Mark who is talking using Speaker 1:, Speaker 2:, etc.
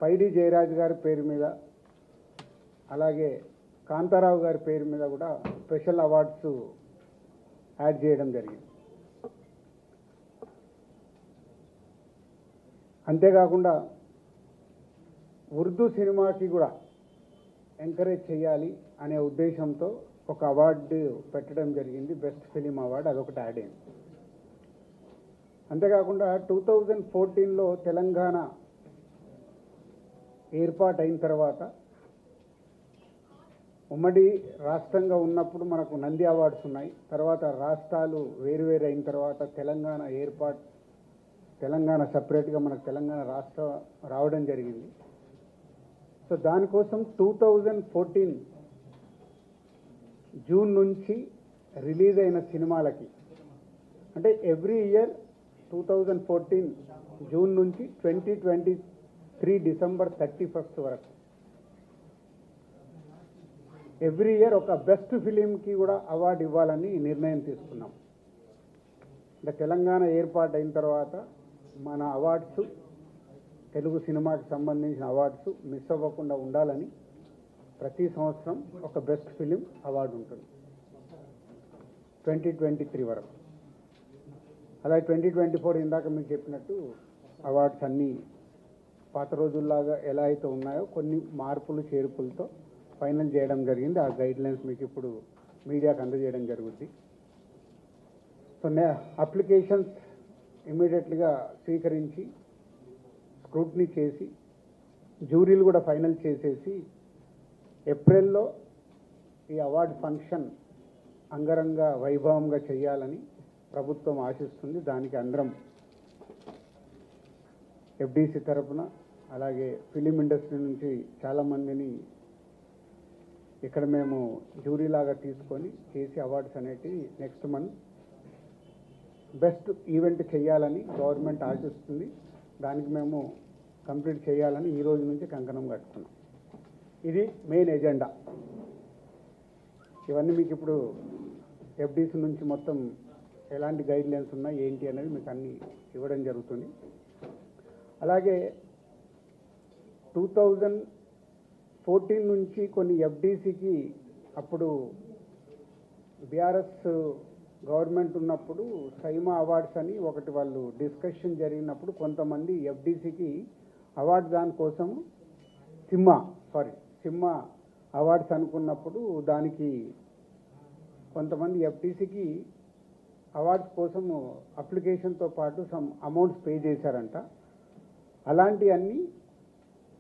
Speaker 1: పైడి జయరాజ్ గారి పేరు మీద అలాగే కాంతారావు గారి పేరు మీద కూడా స్పెషల్ అవార్డ్స్ యాడ్ చేయడం జరిగింది. అంతేకాకుండా ఉర్దూ సినిమాకి కూడా ఎంకరేజ్ చేయాలి అనే ఉద్దేశంతో ఒక అవార్డు పెట్టడం జరిగింది, బెస్ట్ ఫిలిం అవార్డు, అదొకటి యాడ్ అయింది. అంతేకాకుండా 2014లో తెలంగాణ ఏర్పాటైన తర్వాత ఉమ్మడి రాష్ట్రంగా ఉన్నప్పుడు మనకు నంది అవార్డ్స్ ఉన్నాయి. తర్వాత రాష్ట్రాలు వేరువేరు అయిన తర్వాత తెలంగాణ సపరేట్గా మనకు తెలంగాణ రాష్ట్రం రావడం జరిగింది. సో దానికోసం 2014 జూన్ నుంచి రిలీజ్ అయిన సినిమాలకి, అంటే ఎవ్రీ ఇయర్ 2014 జూన్ నుంచి 2023 డిసెంబర్ 31 వరకు ఎవ్రీ ఇయర్ ఒక బెస్ట్ ఫిలింకి కూడా అవార్డు ఇవ్వాలని నిర్ణయం తీసుకున్నాం. అంటే తెలంగాణ ఏర్పాటు అయిన తర్వాత మన అవార్డ్స్, తెలుగు సినిమాకి సంబంధించిన అవార్డ్స్ మిస్ అవ్వకుండా ఉండాలని ప్రతి సంవత్సరం ఒక బెస్ట్ ఫిలిం అవార్డు ఉంటుంది 2023 వరకు. అలాగే 2024 ఇందాక మీకు చెప్పినట్టు అవార్డ్స్ అన్నీ పాత రోజుల్లాగా ఎలా అయితే ఉన్నాయో కొన్ని మార్పులు చేర్పులతో ఫైనల్ చేయడం జరిగింది. ఆ గైడ్లైన్స్ మీకు ఇప్పుడు మీడియాకు అందజేయడం జరుగుతుంది. సో అప్లికేషన్స్ ఇమీడియట్గా స్వీకరించి స్క్రూటినీ చేసి జ్యూరీలు కూడా ఫైనల్ చేసేసి ఏప్రిల్లో ఈ అవార్డు ఫంక్షన్ అంగరంగ వైభవంగా చేయాలని ప్రభుత్వం ఆశిస్తుంది. దానికి అందరం ఎఫ్డిసి తరపున అలాగే ఫిలిం ఇండస్ట్రీ నుంచి చాలామందిని ఇక్కడ మేము జ్యూరీలాగా తీసుకొని చేసి అవార్డ్స్ అనేటివి నెక్స్ట్ మంత్ బెస్ట్ ఈవెంట్ చేయాలని గవర్నమెంట్ ఆశిస్తుంది. దానికి మేము కంప్లీట్ చేయాలని ఈ రోజు నుంచి కంకణం కట్టుకున్నాం. ఇది మెయిన్ ఎజెండా. ఇవన్నీ మీకు ఇప్పుడు ఎఫ్డిసి నుంచి మొత్తం ఎలాంటి గైడ్లైన్స్ ఉన్నాయి ఏంటి అనేది మీకు అన్నీ ఇవ్వడం జరుగుతుంది. అలాగే 2014 నుంచి కొన్ని ఎఫ్డిసికి అప్పుడు బీఆర్ఎస్ గవర్నమెంట్ ఉన్నప్పుడు సైమా అవార్డ్స్ అని ఒకటి వాళ్ళు డిస్కషన్ జరిగినప్పుడు కొంతమంది ఎఫ్డిసికి అవార్డు దానికోసం సిమ్మా అవార్డ్స్ అనుకున్నప్పుడు దానికి కొంతమంది ఎఫ్డిసికి అవార్డ్స్ కోసం అప్లికేషన్తో పాటు సమ్ అమౌంట్స్ పే చేశారంట. అలాంటివన్నీ